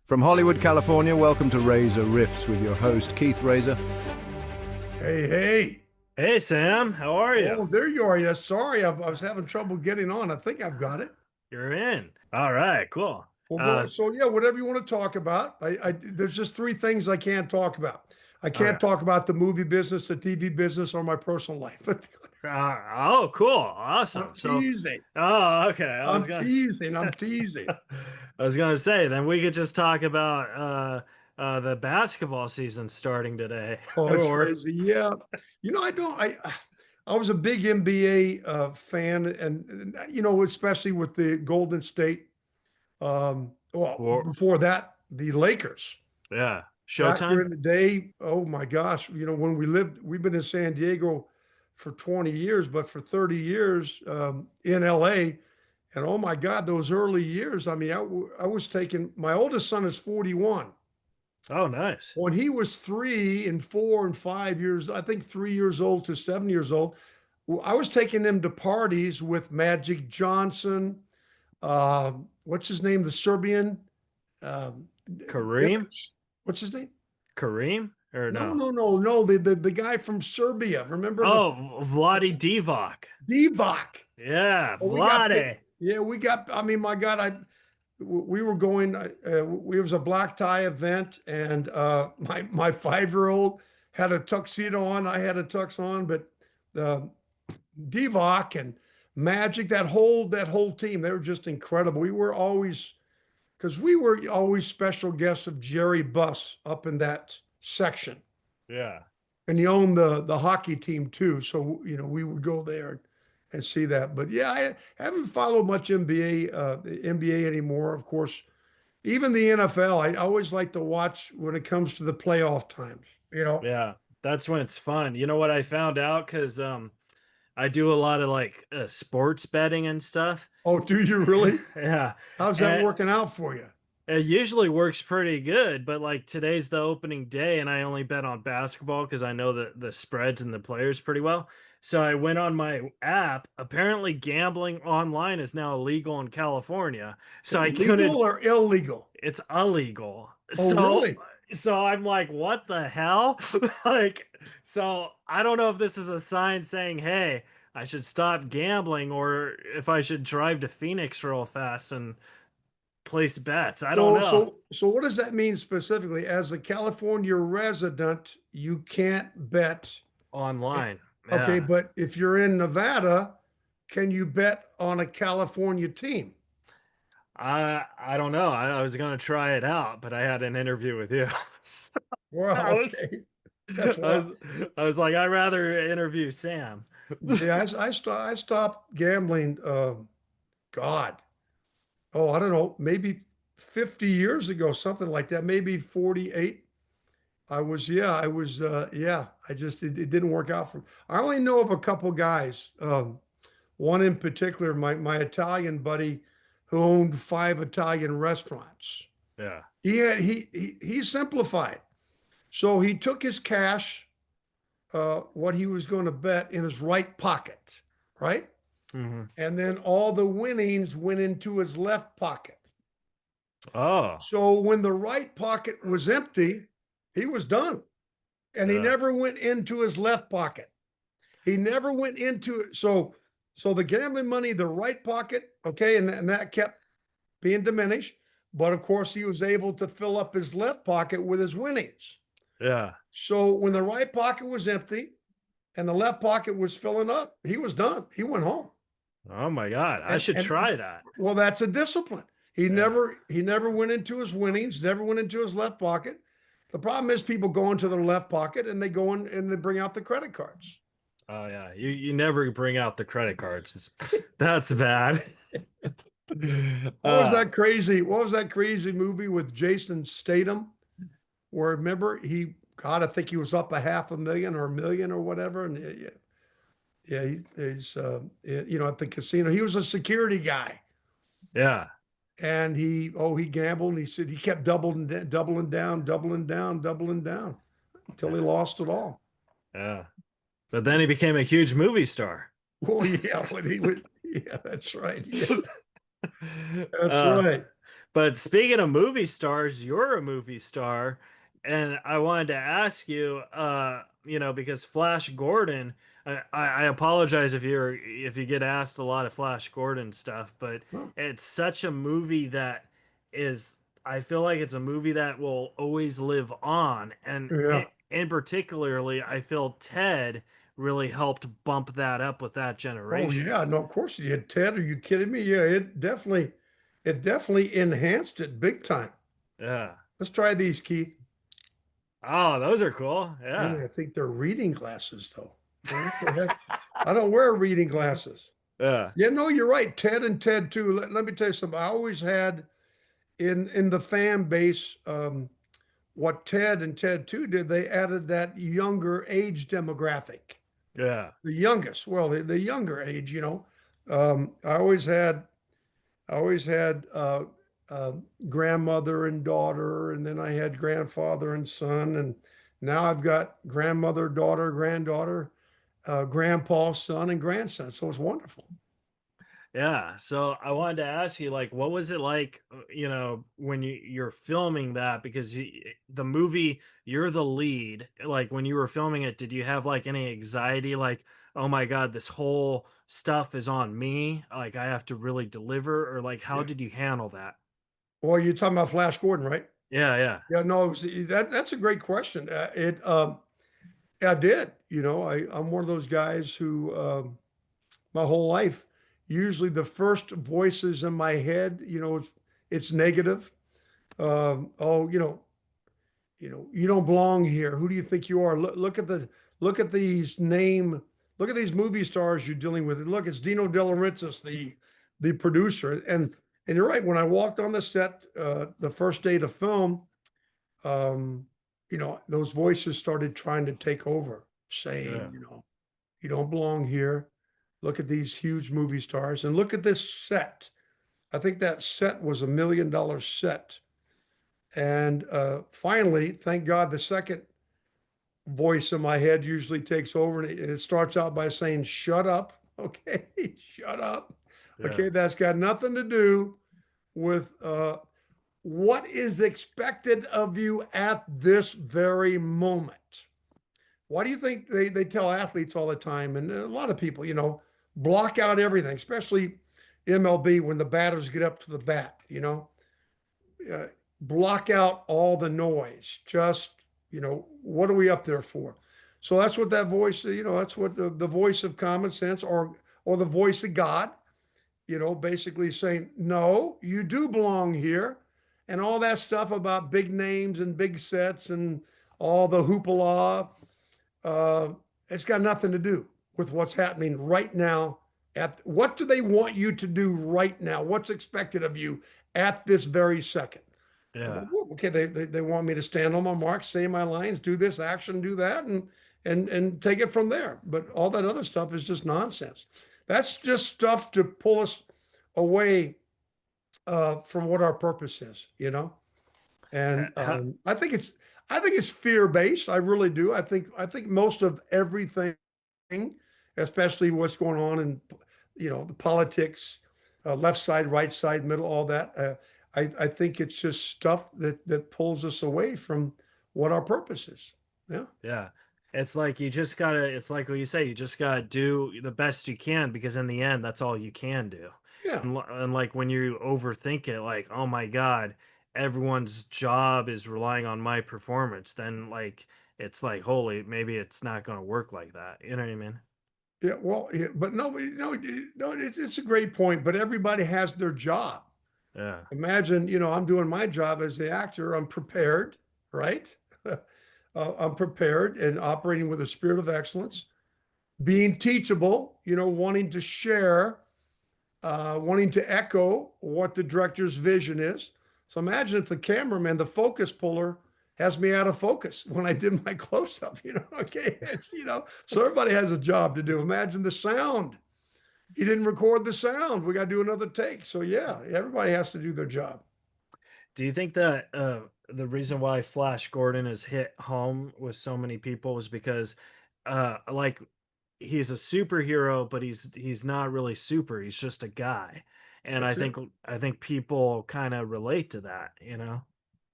From Hollywood, California, welcome to Reza Rifts with your host, Keith Reza. Hey, hey. Hey Sam, how are Oh, you? there you are. Yeah, sorry, I was having trouble getting on. I think I've got it. You're in. All right, cool. Well, Uh, so yeah, whatever you want to talk about. There's just three things I can't talk about. I can't okay. talk about the movie business, the TV business, or my personal life. Oh, cool. Awesome. I'm teasing. Okay. I'm teasing. I'm teasing. I was gonna say, then we could just talk about the basketball season starting today. Oh, it's Or crazy. Yeah. I was a big NBA fan, and especially with the Golden State. Well, or before that, the Lakers. yeah, Back Showtime. during the day, oh my gosh, when we've been in San Diego for 20 years, but for 30 years in LA. And oh my God, those early years, I mean, I was taking, my oldest son is 41. Oh, nice. When he was 3 and 4 and 5 years, I think 3 years old to 7 years old, I was taking them to parties with Magic Johnson. What's his name? The Serbian. Um, Kareem? what's his name? Kareem or No, no? no, no, no. The guy from Serbia. Remember the Oh, Vlade Divac. Divac. Yeah, Oh, we got Vlade. yeah, we got. I mean, my God, we were going. We was a black tie event, and my 5-year-old had a tuxedo on. I had a tux on, but uh, Divac and Magic, that whole team, they were just incredible. We were always because we were always special guests of Jerry Buss up in that section. Yeah. And he owned the hockey team too. So we would go there and see that. But yeah, I haven't followed much NBA anymore. Of course, even the NFL, I always like to watch when it comes to the playoff times. Yeah, that's when it's fun. You know what I found out? Because I do a lot of like sports betting and stuff. Oh, do you really? Yeah, How's that and working out for you? it usually works pretty good. But like today's the opening day, and I only bet on basketball because I know the spreads and the players pretty well. So I went on my app. Apparently, gambling online is now illegal in California. So I couldn't. Legal or illegal? It's illegal. Oh, So really? so I'm like, what the hell? Like, so I don't know if this is a sign saying, hey, I should stop gambling, or if I should drive to Phoenix real fast and place bets. I don't So, know. so, so what does that mean specifically? As a California resident, you can't bet. Online. Okay, Yeah. but if you're in Nevada, can you bet on a California team? I don't know. I was gonna try it out, but I had an interview with you. So Well, I was okay, that's I why. was I was like, I'd rather interview Sam. Yeah, I stopped gambling. God, oh, I don't know, maybe 50 years ago, something like that. Maybe 48. Yeah. It didn't work out for. I only know of a couple guys. One in particular, my Italian buddy, who owned 5 Italian restaurants. Yeah. He simplified. So he took his cash, what he was going to bet, in his right pocket, right? Hmm. And then all the winnings went into his left pocket. Oh, So when the right pocket was empty, he was done. And he yeah. never went into his left pocket. He never went into it. So the gambling money, the right pocket, okay, and that kept being diminished. But of course, he was able to fill up his left pocket with his winnings. Yeah. So when the right pocket was empty and the left pocket was filling up, he was done. He went home. Oh my God. I should And try that. well, that's a discipline. He Yeah. never went into his winnings, never went into his left pocket. The problem is people go into their left pocket and they go in and they bring out the credit cards. Oh yeah. You never bring out the credit cards. That's bad. What was Uh, that crazy? What was that crazy movie with Jason Statham? Where remember God, I think he was up a half a million or a million or whatever, and yeah, yeah, he's at the casino. He was a security guy, yeah. and he gambled, and he said he kept doubling down, doubling down until he lost it all. Yeah. But then he became a huge movie star. Well, yeah, when he was, yeah, that's right. Yeah, that's Uh, right. But speaking of movie stars, you're a movie star, and I wanted to ask you, because Flash Gordon. I apologize if you get asked a lot of Flash Gordon stuff, but Well, it's such a movie that is. I feel like it's a movie that will always live on, and yeah. in particularly, I feel Ted really helped bump that up with that Oh generation. yeah. No, of course you did. Ted, are you kidding me? Yeah, it definitely enhanced it big time. Yeah. Let's try these, Keith. Oh, those are cool. And Yeah. I think they're reading glasses, though. What the heck? I don't wear reading glasses. Yeah. Yeah, no, you're right. Ted and Ted too. Let me tell you something. I always had in the fan base, what Ted and Ted too did. They added that younger age demographic, Yeah. the youngest. Well, the younger age. I always had uh, grandmother and daughter, and then I had grandfather and son, and now I've got grandmother, daughter, granddaughter, grandpa's son, and grandson. So it's wonderful. Yeah. So I wanted to ask you, like, what was it like, when you're filming that? Because the movie, you're the lead. Like, when you were filming it, did you have like any anxiety? Like, oh my God, this whole stuff is on me. Like, I have to really deliver, or like, how Yeah. did you handle that? Well, you're talking about Flash Gordon, right? Yeah. Yeah. Yeah. No, that's a great question. I did. I'm one of those guys who my whole life, usually the first voices in my head, it's negative. Oh, you don't belong here. Who do you think you are? Look at look at these movie stars you're dealing with. And look, it's Dino De Laurentiis, the producer. And you're right. When I walked on the set, the first day to film, um, those voices started trying to take over, saying, Yeah. you don't belong here. Look at these huge movie stars and look at this set. I think that set was $1 million set. And finally, thank God, the second voice in my head usually takes over, and it starts out by saying, "Shut up." Okay, shut up. Yeah. Okay, that's got nothing to do with what is expected of you at this very moment. Why do you think they tell athletes all the time, and a lot of people, block out everything, especially MLB when the batters get up to the bat, uh, block out all the noise. Just, what are we up there for? So that's what that voice, that's what the voice of common sense or the voice of God, basically saying, no, you do belong here. And all that stuff about big names and big sets and all the hoopla, uh, it's got nothing to do with what's happening right now. At what do they want you to do right now? What's expected of you at this very second? I go, Yeah. "Whoa, okay, they want me to stand on my mark, say my lines, do this action, do that, and take it from there. But all that other stuff is just nonsense. That's just stuff to pull us away from what our purpose is. And How, I think it's fear based. I really do. I think most of everything, especially what's going on in the politics, left side, right side, middle, all that. I think it's just stuff that pulls us away from what our purpose is. Yeah, Yeah. It's like it's like what you say, you just gotta do the best you can because in the end, that's all you can do. yeah, And like when you overthink it, like, oh my God, everyone's job is relying on my performance, then like it's like, holy, maybe it's not gonna work like that. You know what I mean? yeah. Well, yeah, but no, no, it's a great point. But everybody has their job. Yeah. Imagine, I'm doing my job as the actor. I'm prepared, right? I'm prepared and operating with a spirit of excellence, being teachable, wanting to share, wanting to echo what the director's vision is. So imagine if the cameraman, the focus puller, has me out of focus when I did my close up, okay. So everybody has a job to do. Imagine the sound. He didn't record the sound. We got to do another take. So yeah, everybody has to do their job. Do you think that the reason why Flash Gordon has hit home with so many people is because like he's a superhero, but he's not really super. He's just a guy. And That's it. I think people kind of relate to that, you know?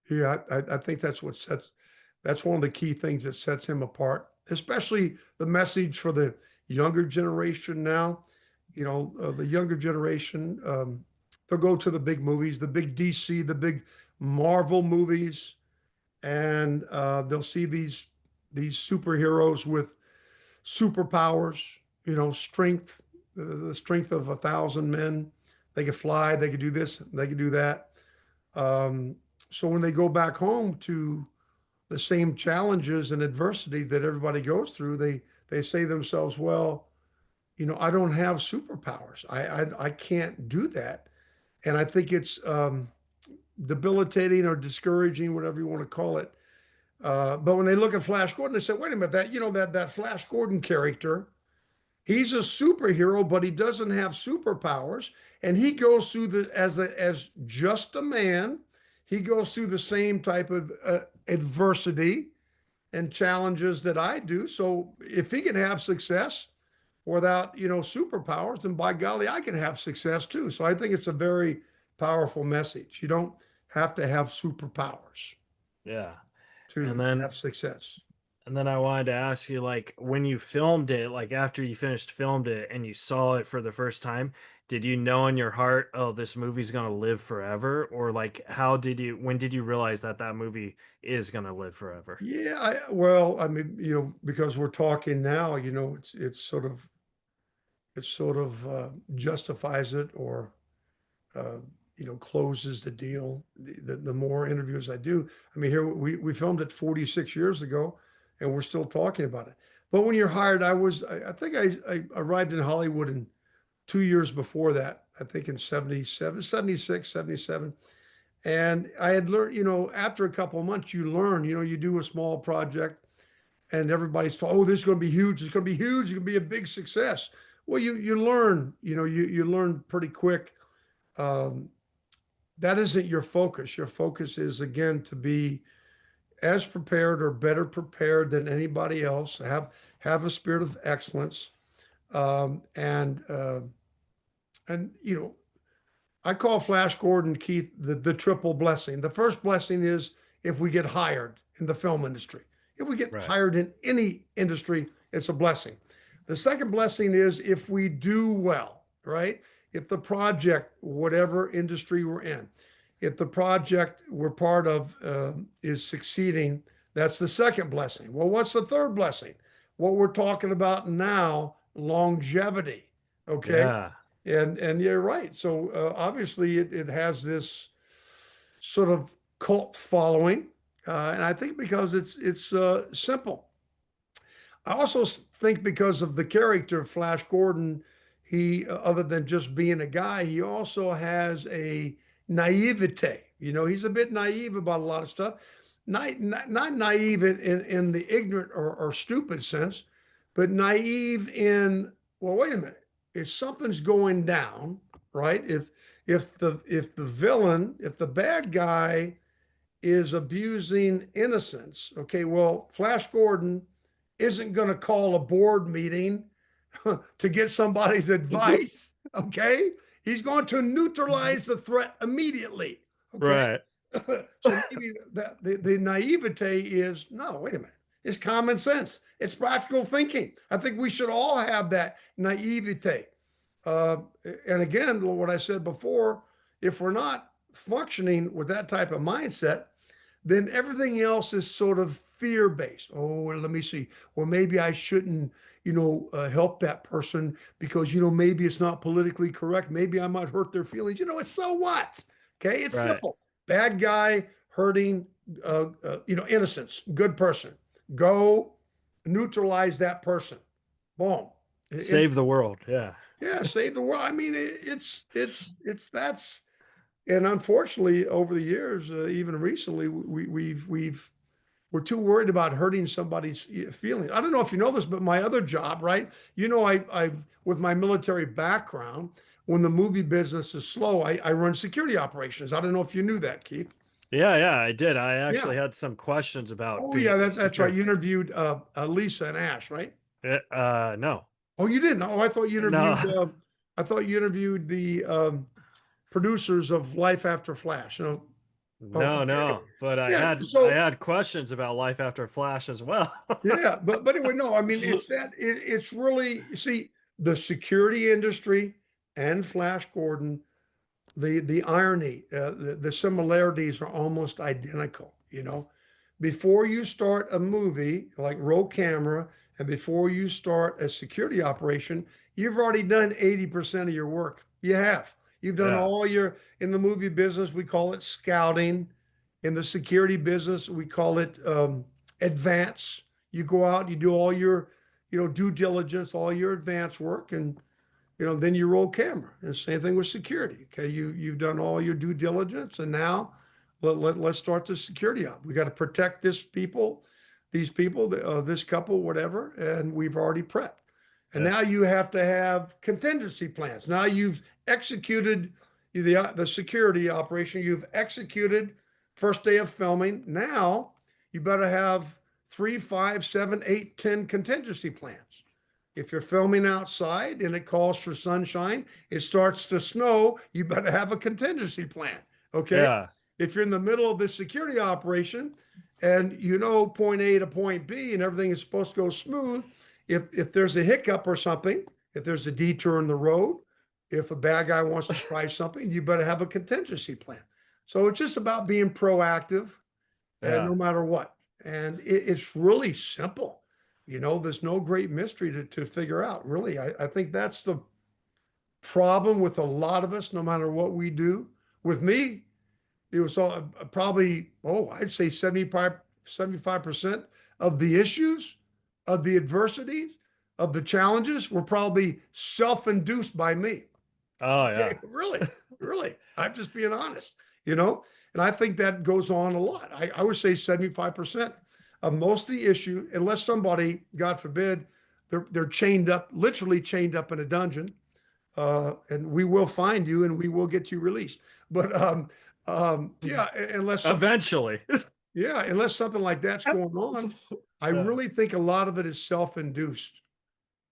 Yeah, I think that's one of the key things that sets him apart, especially the message for the younger generation now. The younger generation, they'll go to the big movies, the big DC, the big Marvel movies, and they'll see these superheroes with superpowers, strength, the strength of 1,000 men. They could fly, they could do this, they could do that. Um, so when they go back home to the same challenges and adversity that everybody goes through, they say to themselves, well, I don't have superpowers. I can't do that. And I think it's debilitating or discouraging, whatever you want to call it. But when they look at Flash Gordon, they say, wait a minute, that Flash Gordon character, he's a superhero, but he doesn't have superpowers, and he goes through as just a man. He goes through the same type of adversity and challenges that I do. So if he can have success without superpowers, then by golly, I can have success too. So I think it's a very powerful message. You don't have to have superpowers Yeah. to And then have success. And then I wanted to ask you, like, when you filmed it, like after you finished filmed it and you saw it for the first time, did you know in your heart, oh, this movie's gonna live forever? Or like, when did you realize that that movie is gonna live forever? Yeah, well, I mean, because we're talking now, it sort of justifies it, or uh, closes the deal. The more interviews I do, I mean, here we filmed it 46 years ago, and we're still talking about it. But when you're hired, I think I arrived in Hollywood in 2 years before that. I think in 77, 76, 77. And I had learned, after a couple of months, you learn, you do a small project, and everybody's thought, oh, this is going to be huge. It's going to be huge. It's going to be a big success. Well, you learn, you learn pretty quick. Um, that isn't your focus. Your focus is, again, to be as prepared or better prepared than anybody else. Have a spirit of excellence, and I call Flash Gordon, Keith, the triple blessing. The first blessing is if we get hired in the film industry. If we get Right. hired in any industry, it's a blessing. The second blessing is if we do well, right? If the project, whatever industry we're in, if the project we're part of is succeeding, that's the second blessing. Well, what's the third blessing? What we're talking about now, longevity. Okay. Yeah. And you're right. So obviously it has this sort of cult following, and I think because it's simple. I also think because of the character of Flash Gordon, he other than just being a guy, he also has a naivete. He's a bit naive about a lot of stuff. Not naive in the ignorant or stupid sense, but naive in, well, wait a minute. If something's going down, right? If the villain, if the bad guy is abusing innocence, okay, well, Flash Gordon isn't going to call a board meeting to get somebody's advice, okay? He's going to neutralize the threat immediately, okay? Right. So maybe the naivete is, no, wait a minute. It's common sense. It's practical thinking. I think we should all have that naivete. And again, what I said before, if we're not functioning with that type of mindset, then everything else is sort of fear-based. Oh, let me see. Well, maybe I shouldn't, help that person because, maybe it's not politically correct. Maybe I might hurt their feelings. It's so what? Okay, it's Right. simple. Bad guy hurting, innocence. Good person. Go neutralize that person. Boom. Save the world. Yeah. Yeah, save the world. I mean, it's that's, and unfortunately, over the years, even recently, we're too worried about hurting somebody's feelings. I don't know if you know this, but my other job, right? I with my military background, when the movie business is slow, I run security operations. I don't know if you knew that, Keith. Yeah, I did. I Yeah. actually had some questions about Oh being yeah, a that's right. security. You interviewed Lisa and Ash, right? No. Oh, you didn't? Oh, I thought you No. interviewed. I thought you interviewed the producers of Life After Flash. Oh, No, okay. no, but Yeah. I So had questions about Life After Flash as well. yeah, but anyway, no, I mean it's really, you see, the security industry and Flash Gordon, the irony, the similarities are almost identical. Before you start a movie like roll camera, and before you start a security operation, you've already done 80% of your work. You have. You've done Yeah, all your, in the movie business, we call it scouting. In the security business, we call it advance. You go out, you do all your, due diligence, all your advance work, and then you roll camera. And the same thing with security. Okay, you've done all your due diligence, and now let's start the security up. We got to protect these people, this couple, whatever, and we've already prepped. And yeah, now you have to have contingency plans. Now you've executed the security operation. You've executed first day of filming. Now you better have 3, 5, 7, 8, 10 contingency plans. If you're filming outside and it calls for sunshine, it starts to snow, you better have a contingency plan. Okay. yeah, If you're in the middle of the security operation and point A to point B and everything is supposed to go smooth, if there's a hiccup or something, if there's a detour in the road, if a bad guy wants to try something, you better have a contingency plan. So it's just about being proactive, and yeah, no matter what. And it's really simple. There's no great mystery to figure out, really. I think that's the problem with a lot of us, no matter what we do. With me, it was probably, I'd say 75% of the issues, of the adversities, of the challenges were probably self-induced by me. oh Okay, yeah, really, really. I'm just being honest, you know, and I think that goes on a lot. I would say 75% of most of the issue, unless somebody, God forbid, they're chained up, literally chained up in a dungeon, and we will find you and we will get you released. But yeah, unless something, eventually. yeah, unless something like that's going on, I Yeah, really think a lot of it is self-induced.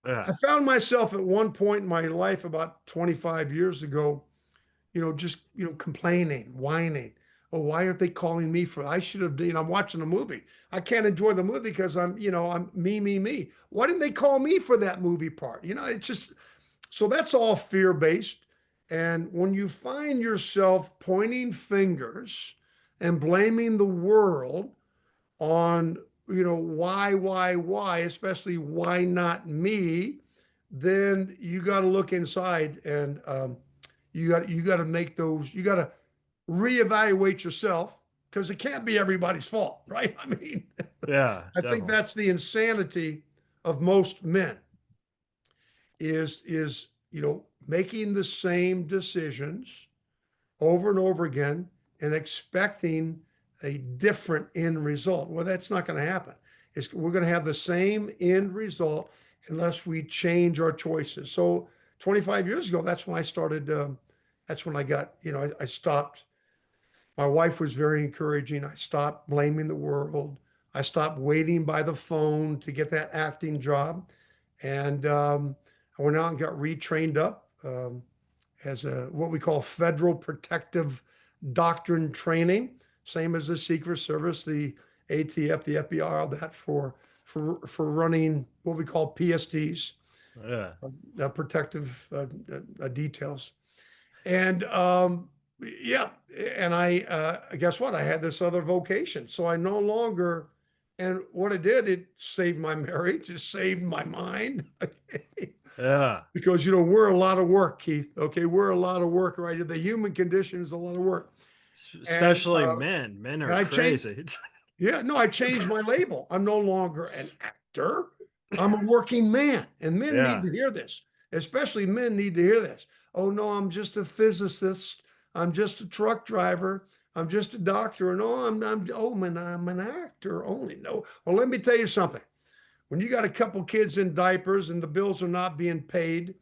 yeah, I found myself at one point in my life about 25 years ago, just, complaining, whining. Oh, why aren't they calling me for, I should have, I'm watching a movie. I can't enjoy the movie because I'm me, me, me. Why didn't they call me for that movie part? It's just, so that's all fear-based. And when you find yourself pointing fingers and blaming the world on, why, especially why not me, then you got to look inside, and you got to make those, you got to reevaluate yourself, because it can't be everybody's fault, right? I mean, yeah, I think definitely. that's the insanity of most men, is making the same decisions over and over again and expecting a different end result. Well, that's not going to happen. We're going to have the same end result unless we change our choices. So 25 years ago, that's when I started. That's when I got, I stopped. My wife was very encouraging. I stopped blaming the world. I stopped waiting by the phone to get that acting job. And I went out and got retrained up as a what we call federal protective doctrine training, same as the Secret Service, the ATF, the FBI, all that for running what we call PSDs, Yeah, protective details. And yeah, and I guess what? I had this other vocation, so I no longer. And what it did, it saved my marriage, it saved my mind. yeah. Because we're a lot of work, Keith. Okay, we're a lot of work, right? The human condition is a lot of work, and Especially men. Men and are I changed. crazy. Yeah, no, I changed my label. I'm no longer an actor. I'm a working man, and men need Yeah, to hear this. Especially men need to hear this. Oh no, I'm just a physicist. I'm just a truck driver. I'm just a doctor. No, I'm an actor only. No. Well, let me tell you something. When you got a couple kids in diapers and the bills are not being paid,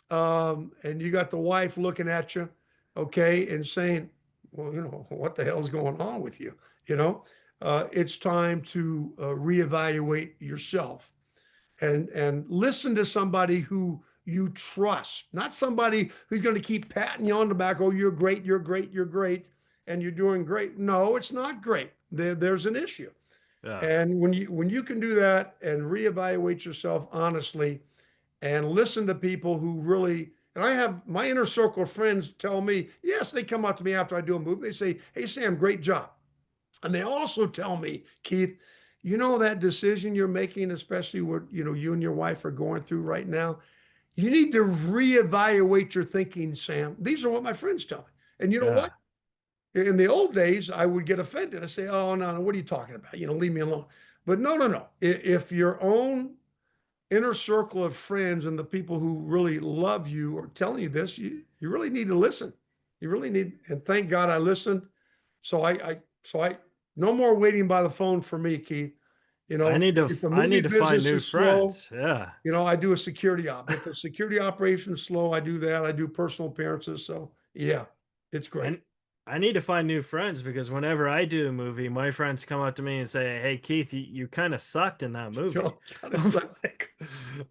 and you got the wife looking at you, okay, and saying, well, what the hell's going on with you? It's time to reevaluate yourself, and listen to somebody who you trust, not somebody who's going to keep patting you on the back. Oh, you're great, you're great, you're great, and you're doing great. No, it's not great. There's an issue. Yeah. And when you can do that and reevaluate yourself honestly and listen to people who really, and I have my inner circle of friends tell me, yes, they come up to me after I do a movie. They say, hey, Sam, great job. And they also tell me, Keith, you know, that decision you're making, especially what, you know, you and your wife are going through right now, you need to reevaluate your thinking, Sam. These are what my friends tell me. And you know Yeah. what? In the old days, I would get offended. I say, oh, no, what are you talking about? You know, leave me alone. But no, no, no. If your own inner circle of friends and the people who really love you are telling you this, you really need to listen. You really need, and thank God I listened. So I, no more waiting by the phone for me, Keith. You know, if the I movie need to find business new is slow, friends. Yeah. you know, I do a security op. If the security operation is slow, I do that. I do personal appearances. So yeah, it's great. And I need to find new friends because whenever I do a movie, my friends come up to me and say, "Hey, Keith, you kind of sucked in that You movie." know, God, I'm it's like, like,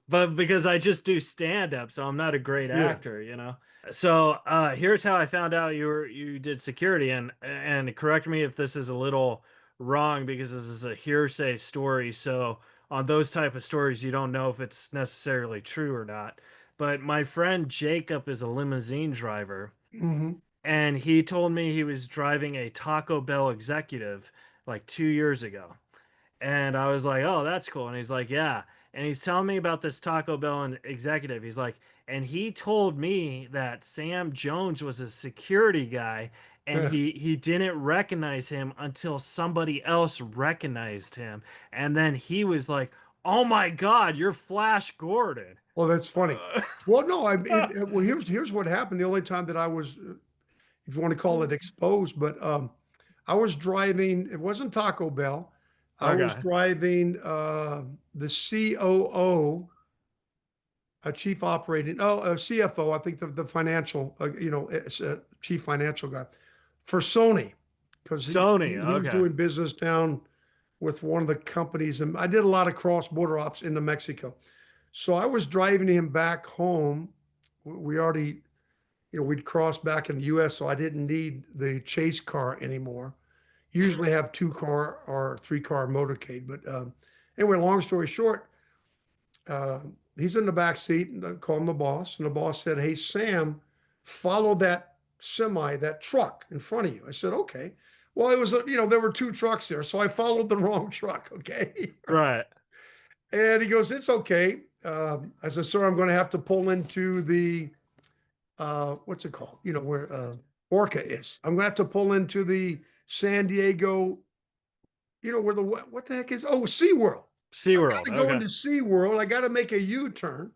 but because I just do stand up, so I'm not a great yeah. actor, you know. So here's how I found out you did security, and correct me if this is a little wrong because this is a hearsay story. So on those type of stories, you don't know if it's necessarily true or not. But my friend Jacob is a limousine driver, Hmm. and he told me he was driving a Taco Bell executive like 2 years ago. And I was like, oh, that's cool. And he's like, yeah. And he's telling me about this Taco Bell executive. He's like, and he told me that Sam Jones was a security guy and Yeah. he didn't recognize him until somebody else recognized him. And then he was like, oh my God, you're Flash Gordon. Well, that's funny. Well, no, well, here's what happened. The only time that I was, if you want to call it exposed, but I was driving. It wasn't Taco Bell. I was Okay. driving the COO, a chief operating, a CFO. I think the financial, you know, it's a chief financial guy for Sony, because Sony. he was Okay. doing business down with one of the companies, and I did a lot of cross border ops into Mexico. So I was driving him back home. We already, you know, we'd crossed back in the US, so I didn't need the chase car anymore. Usually have 2 car or 3 car motorcade. But anyway, long story short, uh, he's in the back seat and I call him the boss. And the boss said, hey, Sam, follow that semi, that truck in front of you. I said, okay. Well, it was, you know, there were 2 trucks there. So I followed the wrong truck. Okay. Right. And he goes, it's okay. I said, sir, I'm going to have to pull into the, what's it called? You know, where Orca is. I'm going to have to pull into the San Diego, you know, where what the heck is, oh, SeaWorld. I got SeaWorld. to go Okay. into SeaWorld. I got to make a U-turn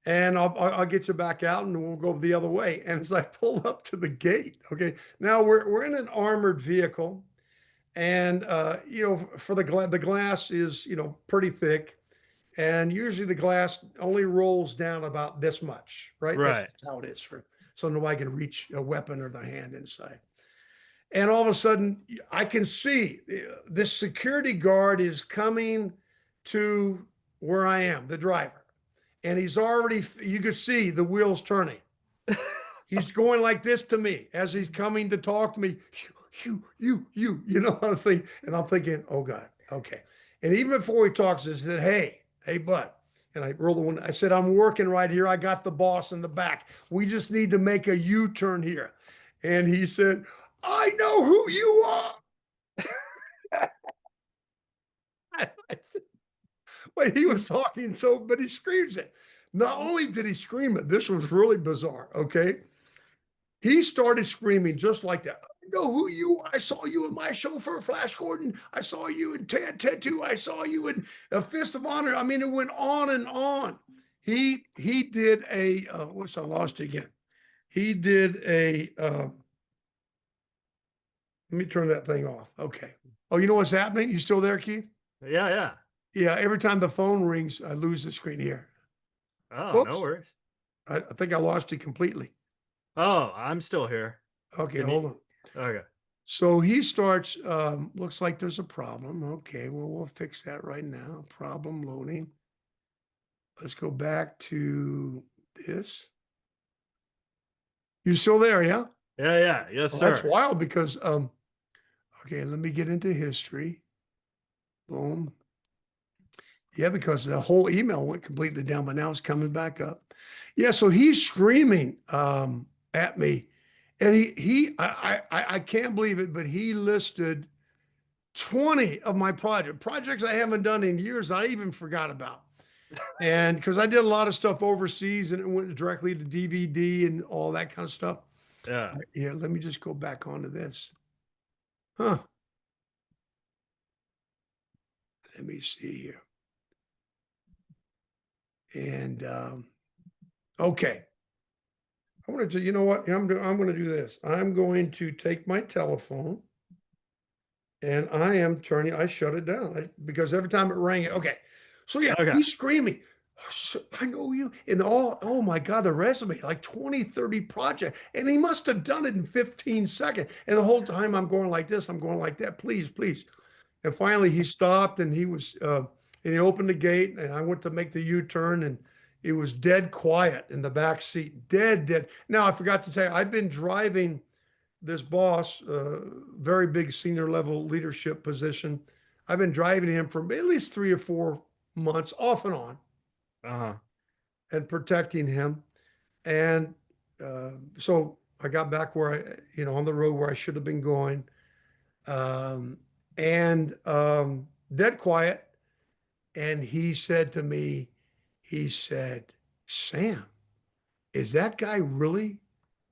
and I'll get you back out and we'll go the other way. And as I pull up to the gate, okay, now we're in an armored vehicle. And you know, for the glass is, you know, pretty thick, and usually the glass only rolls down about this much, right? That's Right. how it is for, so nobody can reach a weapon or their hand inside. And all of a sudden, I can see this security guard is coming to where I am, the driver, and he's already. You could see the wheels turning. He's going like this to me as he's coming to talk to me. You know what I'm thinking? And I'm thinking, oh God, okay. And even before he talks, I said, hey, bud. And I rolled the window. I said, I'm working right here. I got the boss in the back. We just need to make a U-turn here. And he said, I know who you are. But he was talking so, but he screams it. Not only did he scream it, this was really bizarre. Okay. He started screaming just like that. I know who you are. I saw you in my chauffeur, Flash Gordon. I saw you in Ted 2. I saw you in a Fist of Honor. I mean, it went on and on. He did a what's I lost again. He did a let me turn that thing off. Okay. Oh, you know what's happening? You still there, Keith? Yeah. Yeah. Yeah. Every time the phone rings, I lose the screen here. Oh, no Whoops. worries. I think I lost it completely. Oh, I'm still here. Okay, Can you? hold on. Okay. So he starts, looks like there's a problem. Okay, well, we'll fix that right now. Problem loading. let's go back to this. You still there? Yeah. Yeah, yeah. Yes, Well, that's sir. wild because, okay, let me get into history. Boom. Yeah, because the whole email went completely down, but now it's coming back up. Yeah, so he's screaming at me, and I can't believe it, but he listed 20 of my projects I haven't done in years that I even forgot about. And because I did a lot of stuff overseas and it went directly to DVD and all that kind of stuff. Yeah. Yeah, let me just go back onto this. Huh. Let me see here. And okay. I want to, you know what? I'm going to do this. I'm going to take my telephone and I shut it down because every time it rang, okay. So yeah, Okay. he's screaming, I know you. And oh my God, the resume, like 20, 30 projects. And he must have done it in 15 seconds. And the whole time I'm going like this, I'm going like that, please, please. And finally he stopped and and he opened the gate and I went to make the U-turn and it was dead quiet in the back seat, dead. Now I forgot to tell you, I've been driving this boss, very big senior level leadership position. I've been driving him for at least 3 or 4 months off and on Uh-huh. and protecting him. And so I got back on the road where I should have been going. Um, and dead quiet. And he said to me, he said, Sam, is that guy really,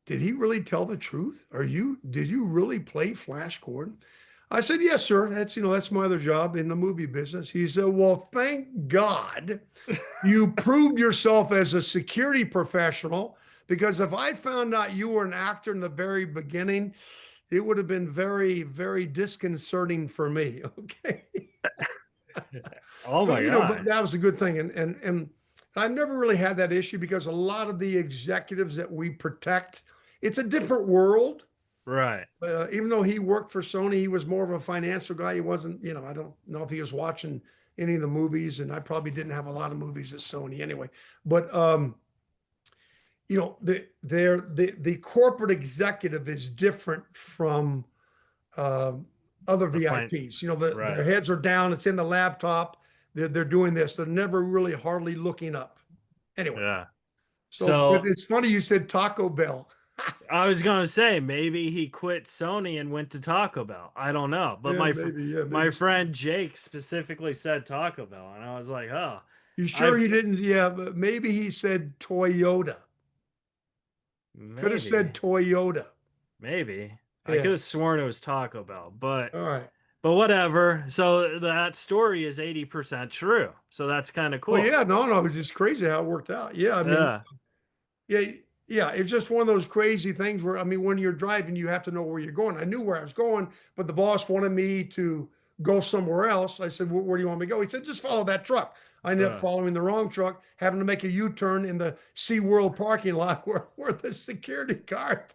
did he really tell the truth? Did you really play Flash Gordon? I said, yes, sir. That's my other job in the movie business. He said, well, thank God you proved yourself as a security professional because if I found out you were an actor in the very beginning, it would have been very, very disconcerting for me. Okay. Oh But my but God. that was a good thing. And I've never really had that issue because a lot of the executives that we protect, it's a different world. Right. Even though he worked for Sony, he was more of a financial guy. He wasn't, I don't know if he was watching any of the movies, and I probably didn't have a lot of movies at Sony anyway. But the corporate executive is different from um, other The fine. VIPs. Their Right. heads are down. It's in the laptop. They're doing this. They're never really hardly looking up. Anyway, Yeah. so but So it's funny you said Taco Bell. I was gonna say maybe he quit Sony and went to Taco Bell. I don't know, but Yeah, maybe. Yeah, my maybe. friend Jake specifically said Taco Bell, and I was like, oh, You sure I've he didn't? Yeah, but maybe he said Toyota. Could have maybe, said Toyota. maybe I could Yeah. have sworn it was Taco Bell, All right. but whatever. So that story is 80% true. So that's kind of Well, cool. yeah, no, it's just crazy how it worked out. Yeah, I mean, Yeah. yeah, yeah, it's just one of those crazy things where, I mean, when you're driving, you have to know where you're going. I knew where I was going, but the boss wanted me to go somewhere else. I said, where do you want me to go? He said, just follow that truck. I ended up Uh, following the wrong truck, having to make a U-turn in the SeaWorld parking lot where the security guard,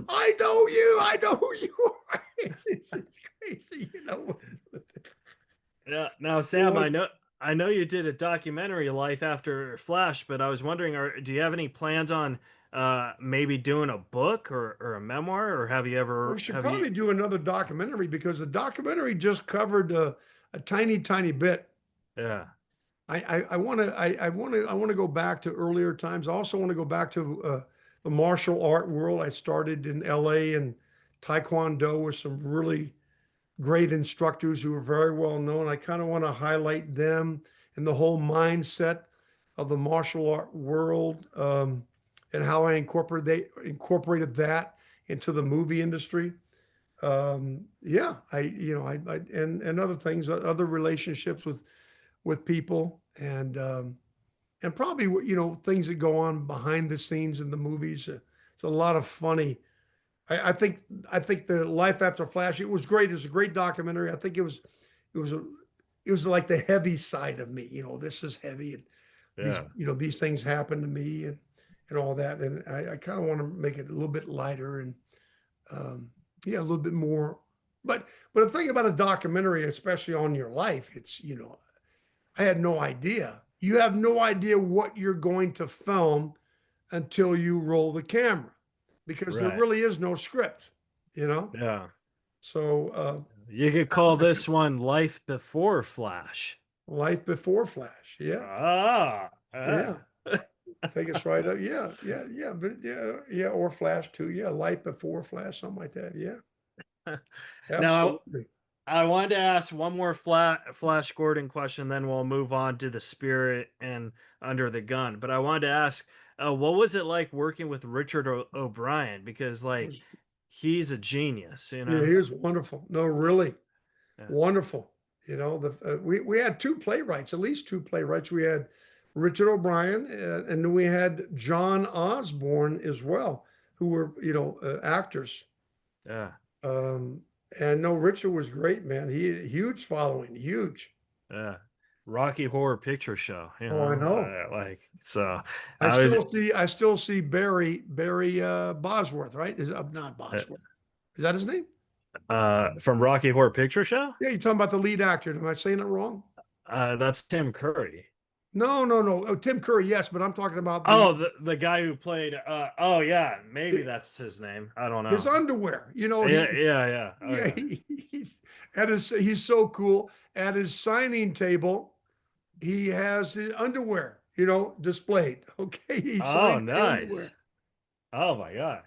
I know who you are. It's crazy. yeah. Now, Sam, Well, I know you did a documentary, Life After Flash, but I was wondering, do you have any plans on maybe doing a book or a memoir, or we should have you? probably do another documentary because the documentary just covered a tiny, tiny bit. Yeah. I want to go back to earlier times. I also want to go back to the martial art world. I started in LA and Taekwondo with some really great instructors who are very well known. I kind of want to highlight them and the whole mindset of the martial art world, and how I incorporated that into the movie industry. Yeah, and other things, other relationships with people, and probably things that go on behind the scenes in the movies. It's a lot of funny. I think the Life After Flash. It was great. It was a great documentary. I think it was a, it was like the heavy side of me. This is heavy, and these Yeah. these things happen to me, and all that. And I kind of want to make it a little bit lighter and yeah, a little bit more. But the thing about a documentary, especially on your life, it's I had no idea. You have no idea what you're going to film until you roll the camera, because there Right. really is no script, you know? Yeah. So, You could call this one Life Before Flash. life before Flash. Yeah. Ah. Yeah. Ah. Take us right up. Yeah. Yeah. Yeah. But yeah. Yeah. Or Flash too. Yeah. Life before Flash, something like that. Yeah. Now, Absolutely. I wanted to ask one more Flash Gordon question, then we'll move on to the Spirit and Under the Gun. But I wanted to ask, what was it like working with Richard O'Brien? Because like he's a genius, you Yeah. know. He was wonderful. No, really Yeah. wonderful. You know, we had two playwrights, at least two playwrights. We had Richard O'Brien, and then we had John Osborne as well, who were, actors. Yeah. Um, and no, Richard was great, man. He huge following, huge. Yeah. Rocky Horror Picture Show, Oh, I know. like so. I I was still see Barry Bosworth, right? Is not Bosworth. Is that his name? from Rocky Horror Picture Show. Yeah, you're talking about the lead actor. Am I saying it wrong? That's Tim Curry. No, no, no. Oh, Tim Curry, yes, but I'm talking about Oh, the guy who played. Oh yeah, maybe the that's his name. I don't his know. underwear. You know, Yeah, yeah, yeah. Oh, yeah, yeah. he's so cool. At his signing table, he has his underwear, displayed. Okay, he Oh, signs the underwear. nice. Oh my god,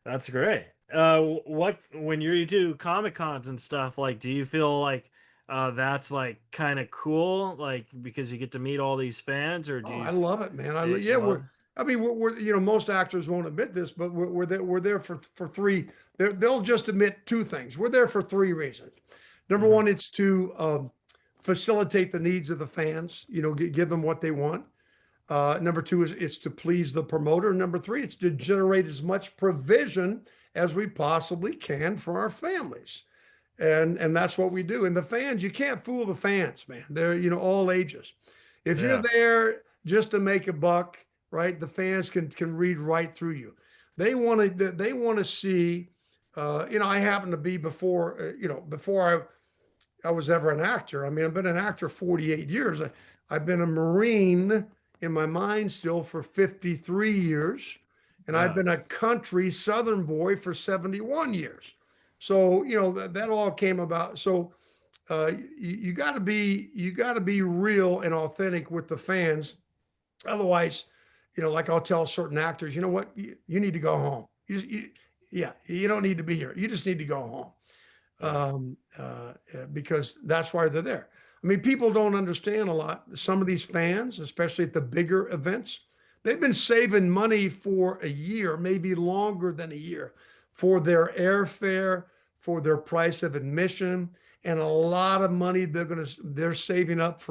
that's great. What when you do Comic Cons and stuff, like, do you feel like that's like kind of cool, like because you get to meet all these fans, or do Oh, you I love it, man. Yeah, you love? I mean, most actors won't admit this, but we're there for three. They'll just admit two things. We're there for three reasons. Number Mhm. one, it's to facilitate the needs of the fans. Give them what they want. Number two is it's to please the promoter. Number three, it's to generate as much provision as we possibly can for our families. And that's what we do. And the fans, you can't fool the fans, man. They're, all ages. If you're Yeah. there just to make a buck, right? The fans can read right through you. They want to see. I happen to be before I was ever an actor. I mean, I've been an actor 48 years. I've been a Marine in my mind still for 53 years. And I've Yeah. been a country Southern boy for 71 years. So, that all came about. So you got to be real and authentic with the fans. Otherwise, like I'll tell certain actors, you know what, you need to go home. Yeah, you don't need to be here. You just need to go home, Yeah. because that's why they're there. I mean, people don't understand a lot. Some of these fans, especially at the bigger events, they've been saving money for a year, maybe longer than a year, for their airfare, for their price of admission, and a lot of money they're saving up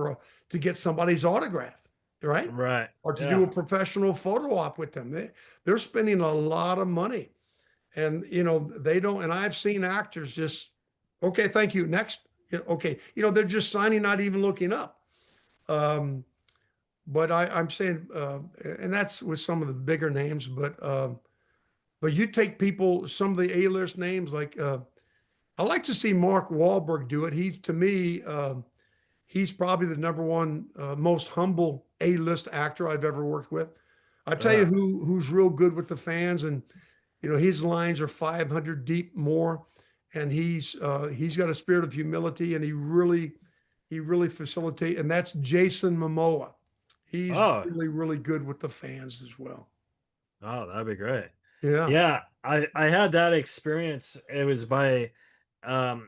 to get somebody's autograph, right? Right. Or to do a Yeah. professional photo op with them. They're spending a lot of money, and they don't. And I've seen actors just, okay, thank you, next. Okay, they're just signing, not even looking up. But I'm saying, and that's with some of the bigger names, but you take people, some of the A-list names, like I like to see Mark Wahlberg do it. To me, he's probably the number one most humble A-list actor I've ever worked with. I tell you Yeah. who's real good with the fans, and his lines are 500 deep more, and he's got a spirit of humility, and he really facilitate, and that's Jason Momoa. He's Oh. really, really good with the fans as well. Oh, that'd be great. Yeah, Yeah, I had that experience. It was by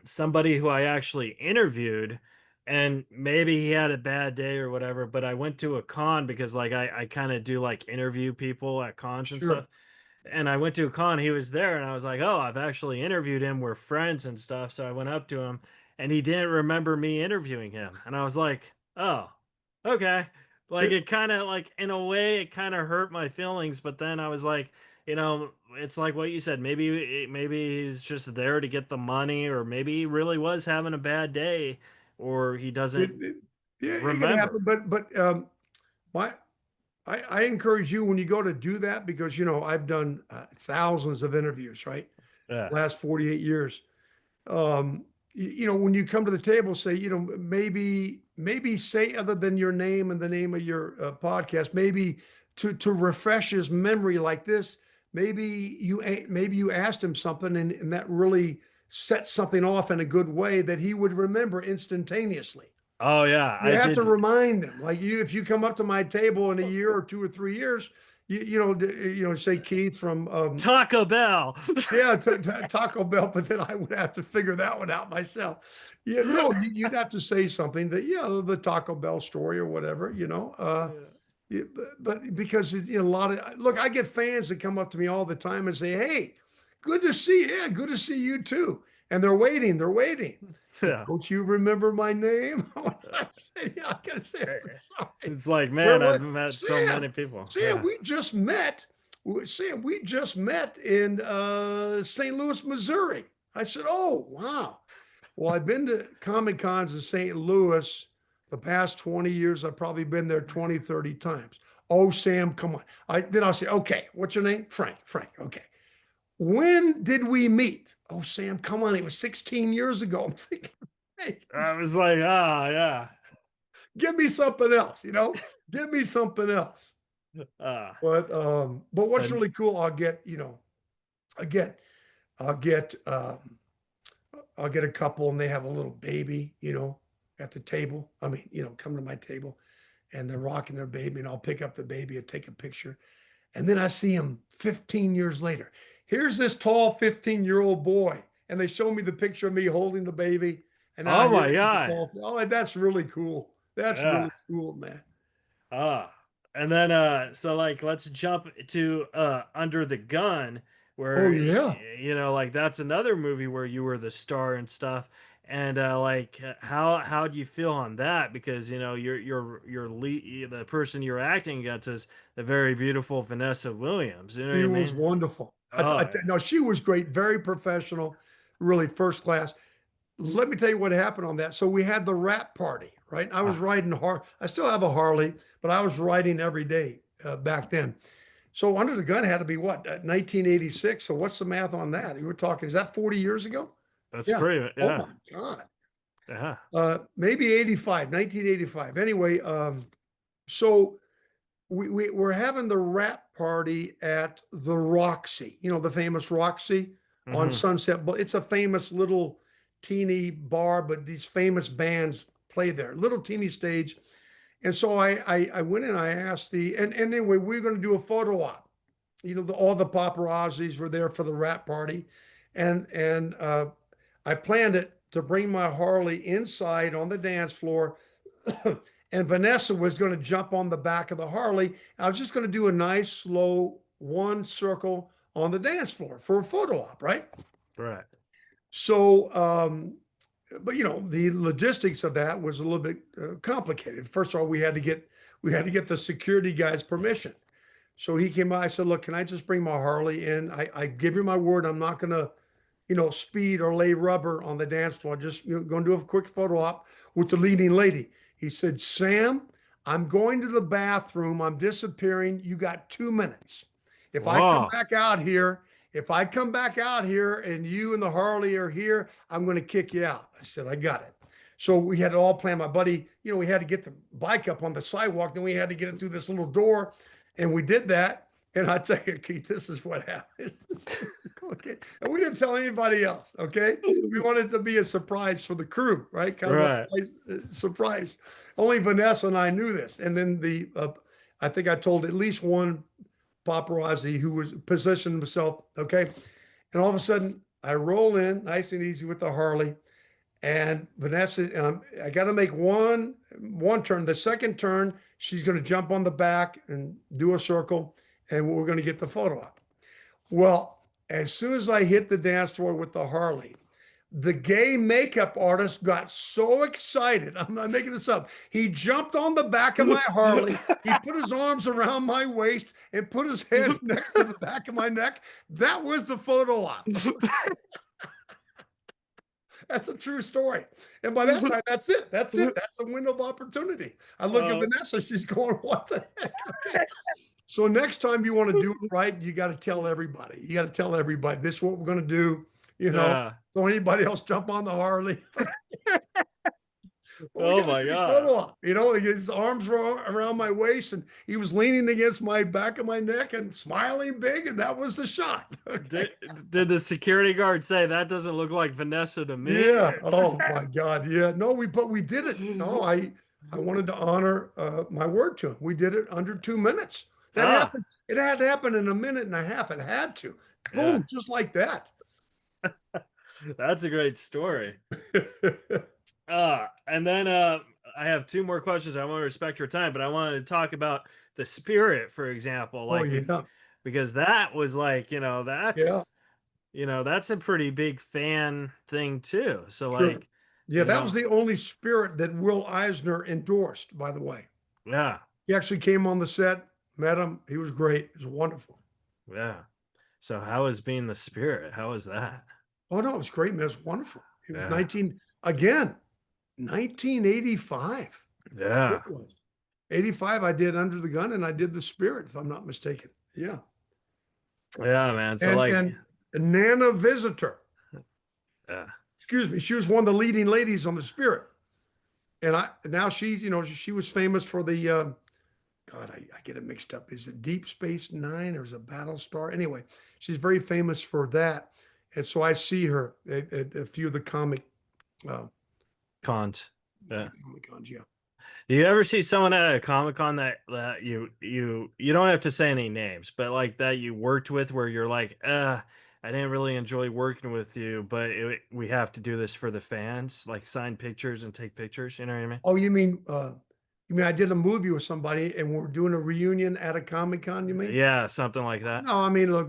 somebody who I actually interviewed, and maybe he had a bad day or whatever, but I went to a con because like I kind of do like interview people at cons and sure. stuff. And I went to a con, he was there, and I was like, "Oh, I've actually interviewed him. We're friends and stuff." So I went up to him, and he didn't remember me interviewing him. And I was like, "Oh, okay." Like It, it kind of like in a way it kind of hurt my feelings, but then I was like, it's like what you said. Maybe he's just there to get the money, or maybe he really was having a bad day, or he it, doesn't it, yeah, it can happen, remember. but my I encourage you when you go to do that, because I've done thousands of interviews, right? Yeah. Last 48 years. Um, when you come to the table, say, maybe say other than your name and the name of your podcast, maybe to refresh his memory like this, maybe you asked him something and that really set something off in a good way that he would remember instantaneously. Oh yeah, You I have to did. remind them, like if you come up to my table in a year or 2 or 3 years, say Keith from Taco Bell. yeah, Taco Bell, but then I would have to figure that one out myself. Yeah, no, you'd have to say something that, the Taco Bell story or whatever, but because a lot of look, I get fans that come up to me all the time and say, "Hey, good to see you. Yeah, good to see you too." And they're waiting. Yeah. Don't you remember my name? I say, yeah, I gotta say, I'm sorry. It's like, man, I've met so many people. Sam, we just met. Sam, we just met in St. Louis, Missouri. I said, "Oh, wow." Well, I've been to Comic Cons in St. Louis the past 20 years. I've probably been there 20, 30 times. Oh, Sam, come on. Then I'll say, "Okay, what's your name?" Frank. Okay. When did we meet? Oh, Sam, come on. It was 16 years ago. I'm thinking, hey, I was like, yeah. give me something else, give me something else. But what's really cool, I'll get a couple and they have a little baby, at the table. I mean, come to my table and they're rocking their baby and I'll pick up the baby and take a picture. And then I see him 15 years later. Here's this tall 15-year-old boy. And they show me the picture of me holding the baby. And oh my God. That's really cool. That's really cool, man. And then so like let's jump to Under the Gun, where like that's another movie where you were the star and stuff. And how do you feel on that? Because your lead, the person you're acting against is the very beautiful Vanessa Williams. You know She what I was mean? wonderful. Oh, No, she was great, very professional, really first class. Let me tell you what happened on that. So we had the rap party, right? I was riding I still have a Harley, but I was riding every day back then. So Under the Gun had to be what, 1986. So what's the math on that? You were talking, is that 40 years ago? that's pretty. Yeah. Oh my God. Yeah. Maybe 1985. Anyway, so we're having the rap party at the Roxy, the famous Roxy on Sunset. But it's a famous little teeny bar, but these famous bands play there, little teeny stage. And so I went in, I asked and anyway, we were going to do a photo op. All the paparazzis were there for the rap party. And I planned it to bring my Harley inside on the dance floor. And Vanessa was going to jump on the back of the Harley. I was just going to do a nice, slow one circle on the dance floor for a photo op, right? Right. So, but the logistics of that was a little bit complicated. First of all, we had to get the security guy's permission. So he came by. I said, "Look, can I just bring my Harley in? I give you my word. I'm not going to, speed or lay rubber on the dance floor. Just going to do a quick photo op with the leading lady." He said, "Sam, I'm going to the bathroom. I'm disappearing. You got 2 minutes. If I come back out here and you and the Harley are here, I'm going to kick you out." I said, "I got it." So we had it all planned. My buddy, we had to get the bike up on the sidewalk. Then we had to get it through this little door. And we did that. And I tell you, Keith, this is what happened. Okay. And we didn't tell anybody else. Okay. We wanted it to be a surprise for the crew, right? Kind of a surprise. Only Vanessa and I knew this. And then I think I told at least one paparazzi who was positioned himself. Okay. And all of a sudden I roll in nice and easy with the Harley, and Vanessa, and I got to make one turn. The second turn, she's going to jump on the back and do a circle, and we're going to get the photo op. Well, as soon as I hit the dance floor with the Harley, the gay makeup artist got so excited. I'm not making this up. He jumped on the back of my Harley. He put his arms around my waist and put his head next to the back of my neck. That was the photo op. That's a true story. And by that time, that's it. That's the window of opportunity. I look at Vanessa, she's going, "What the heck?" Okay. So next time you want to do it right, you got to tell everybody. You got to tell everybody, this is what we're going to do. you know, Yeah. so anybody else jump on the Harley. Well, we Oh got a my great God. photo op. You know, his arms were around my waist and he was leaning against my back of my neck and smiling big, and that was the shot. Okay. Did, did the security guard say that doesn't look like Vanessa to me? Yeah. Oh my God. Yeah. No, but we did it. No, I wanted to honor my word to him. We did it under 2 minutes. That Ah, happened. It had to happen in a minute and a half. It had to. yeah. Boom, just like that. That's a great story. And then I have two more questions. I want to respect your time, but I wanted to talk about the spirit, for example, Oh like yeah. because that was like, Yeah. that's a pretty big fan thing too. So Sure. like, Yeah, that was the only spirit that Will Eisner endorsed, by the way. yeah, He actually came on the set, met him. He was great. It was wonderful. yeah. So how is being the spirit? How is that? Oh no, it was great, man. It was wonderful. It was Yeah, 1985. It yeah, was. 85, I did Under the Gun and I did The Spirit, if I'm not mistaken. Yeah. yeah, man. So And like, and Nana Visitor, yeah, excuse me, she was one of the leading ladies on The Spirit. And now she was famous for the God, I get it mixed up. Is it Deep Space Nine or is it Battlestar? Anyway, she's very famous for that. And so I see her at a few of the uh, cons. Yeah. Comic Cons. Yeah. Do you ever see someone at a Comic Con that you don't have to say any names, but like that you worked with where you're like, I didn't really enjoy working with you, but we have to do this for the fans, like sign pictures and take pictures. You know what I mean? Oh, you mean I did a movie with somebody and we're doing a reunion at a Comic Con, you mean? Yeah, something like that. No, I mean, look,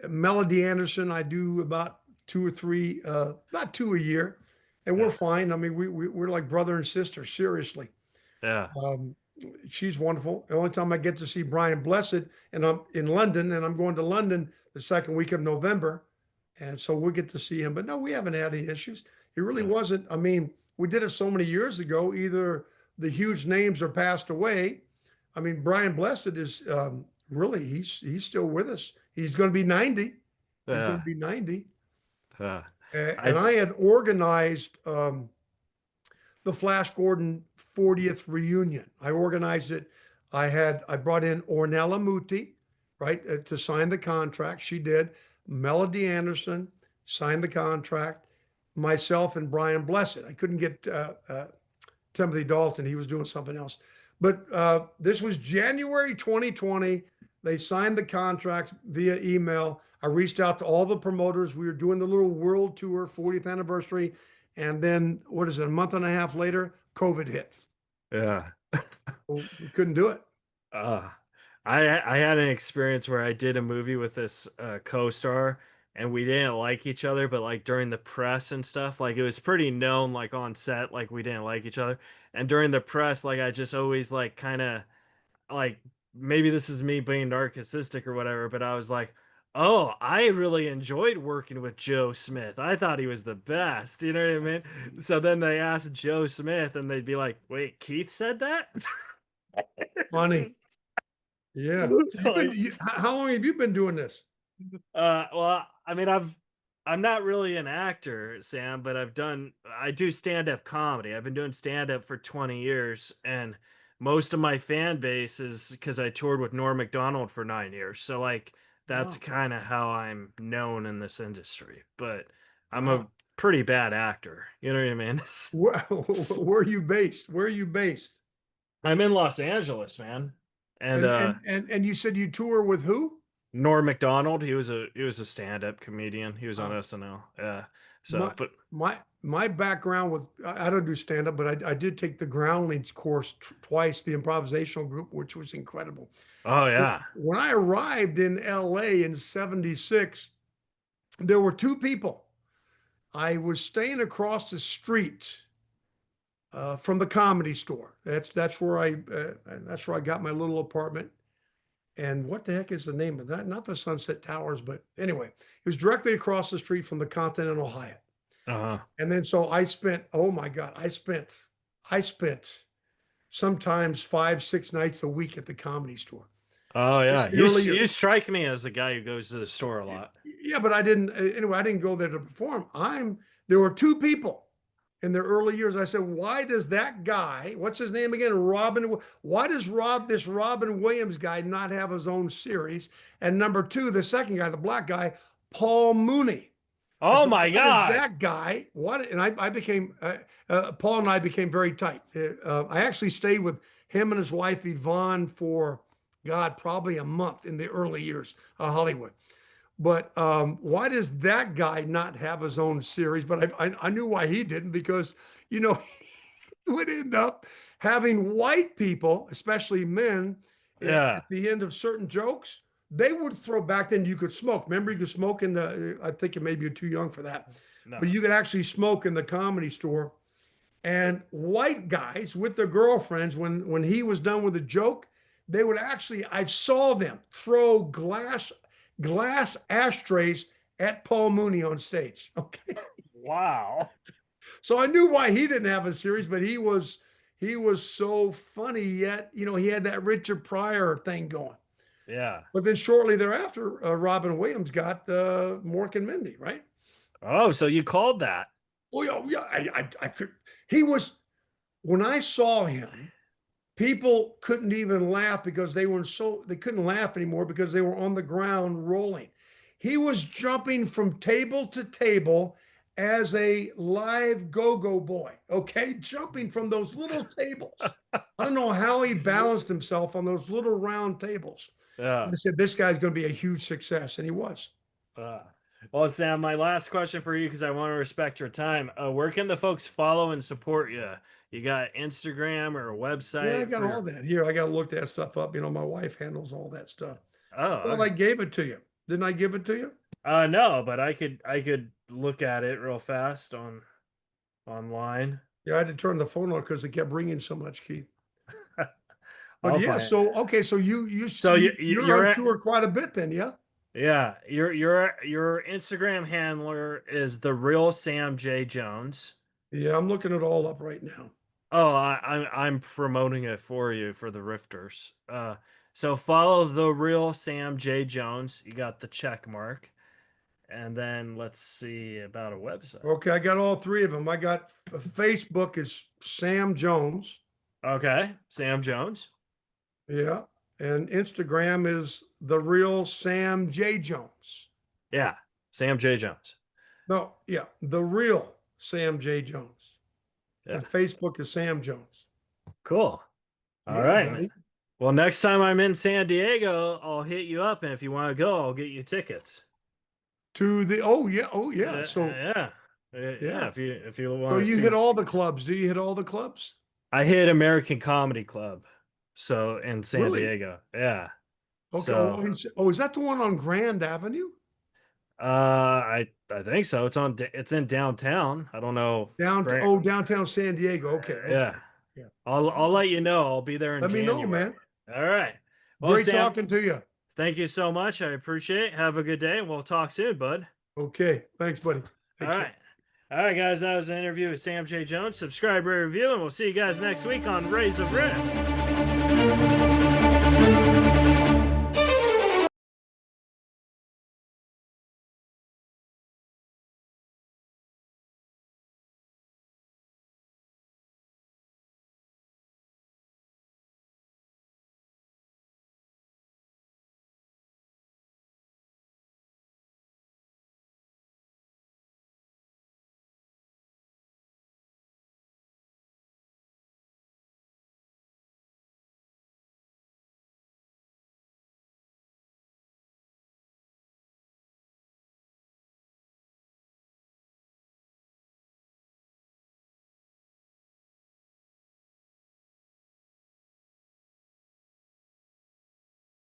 Melody Anderson, I do about two or three, about two a year, and we're Yeah, fine. I mean, we're like brother and sister, seriously. yeah, Um, she's wonderful. The only time I get to see Brian Blessed, and I'm in London, and I'm going to London the second week of November, and so we'll get to see him. But no, we haven't had any issues. It really yeah, wasn't. I mean, we did it so many years ago. Either the huge names are passed away. I mean, Brian Blessed is really he's still with us. He's going to be 90. He's going yeah. to be 90. And I I had organized the Flash Gordon 40th reunion. I organized it. I brought in Ornella Muti, right, to sign the contract. She did. Melody Anderson signed the contract. Myself and Brian Blessed. I couldn't get Timothy Dalton. He was doing something else. But this was January 2020. They signed the contract via email. I reached out to all the promoters. We were doing the little world tour, 40th anniversary. And then, what is it, a month and a half later, COVID hit. yeah. So we couldn't do it. Uh, I had an experience where I did a movie with this co-star and we didn't like each other, but like during the press and stuff, like it was pretty known like on set, like we didn't like each other. And during the press, like I just always like kind of like maybe this is me being narcissistic or whatever, but I was like, oh, I really enjoyed working with Joe Smith. I thought he was the best. You know what I mean? So then they asked Joe Smith and they'd be like, wait, Keith said that? It's Funny. just Yeah. like, How long have you been doing this? well, I mean, I'm not really an actor, Sam, but I do stand-up comedy. I've been doing stand-up for 20 years, and most of my fan base is because I toured with Norm Macdonald for 9 years. So like that's Wow. kind of how I'm known in this industry. But I'm a Wow. pretty bad actor. You know what I mean? Where are you based? Where are you based? I'm in Los Angeles, man. And And you said you tour with who? Norm Macdonald, he was a stand-up comedian. He was on Wow. SNL. Yeah. So, My but my background with I don't do stand up, but I did take the Groundlings course twice, the improvisational group, which was incredible. oh yeah. When I arrived in LA in 76, there were two people. I was staying across the street from the Comedy Store. That's where I got my little apartment. And what the heck is the name of that? Not the Sunset Towers, but anyway, it was directly across the street from the Continental Hyatt. Uh-huh. And then so I spent, oh my God, I spent sometimes 5, 6 nights a week at the Comedy Store. Oh It's yeah, the early you years. strike me as the guy who goes to the store a lot. Yeah, but I didn't. Anyway, I didn't go there to perform. There were two people in their early years. I said, why does that guy? What's his name again? Robin. Why does this Robin Williams guy not have his own series? And number two, the second guy, the black guy, Paul Mooney. I Oh said, my what is God. that guy? What? And I became Paul and I became very tight. I actually stayed with him and his wife Yvonne for God, probably a month in the early years of Hollywood. But why does that guy not have his own series? But I knew why he didn't, because he would end up having white people, especially men, Yeah. at the end of certain jokes. They would throw, back then you could smoke. Remember, you could smoke in the, I think maybe you're too young for that, No. but you could actually smoke in the Comedy Store. And white guys with their girlfriends, when he was done with a joke, they would actually, I saw them throw glass ashtrays at Paul Mooney on stage. Okay. Wow. So I knew why he didn't have a series, but he was so funny, yet, he had that Richard Pryor thing going. Yeah. But then shortly thereafter, Robin Williams got Mork and Mindy, right? Oh, so you called that? Oh yeah, I could. He was, when I saw him, people couldn't even laugh because they couldn't laugh anymore because they were on the ground rolling. He was jumping from table to table as a live go-go boy, okay? Jumping from those little tables. I don't know how he balanced himself on those little round tables. Yeah. I said, this guy's going to be a huge success, and he was. Well, Sam, my last question for you, because I want to respect your time. Where can the folks follow and support you? You got Instagram or a website? Yeah, I got all that here. I got to look that stuff up. My wife handles all that stuff. Oh, well, I gave it to you. Didn't I give it to you? No, but I could look at it real fast online. Yeah, I had to turn the phone on because it kept ringing so much, Keith. But I'll yeah, find it. so okay, so you're you're on tour quite a bit then, yeah? Yeah, your Instagram handler is the real Sam J. Jones. Yeah, I'm looking it all up right now. Oh, I'm promoting it for you for the Rifters. So follow the real Sam J. Jones. You got the check mark. And then let's see about a website. Okay, I got all three of them. I got Facebook is Sam Jones. Okay, Sam Jones. Yeah, and Instagram is the real Sam J. Jones. Yeah, Sam J. Jones. No, yeah, the real Sam J. Jones. Yeah. And Facebook is Sam Jones. Cool. All right. Buddy. Well, next time I'm in San Diego, I'll hit you up, and if you want to go, I'll get you tickets. To the So yeah. If you want. So you hit all the clubs. Do you hit all the clubs? I hit American Comedy Club. So in San Diego. Yeah. Okay. So, is that the one on Grand Avenue? I think so. It's in downtown. I don't know. Downtown San Diego. Okay. Yeah. I'll let you know. I'll be there in January. Let me know, man. All right. Well, Great Sam, talking to you. Thank you so much. I appreciate it. Have a good day. We'll talk soon, bud. Okay. Thanks, buddy. All right. All right, guys. That was an interview with Sam J. Jones. Subscribe, rate, review, and we'll see you guys next week on Reza Rifts.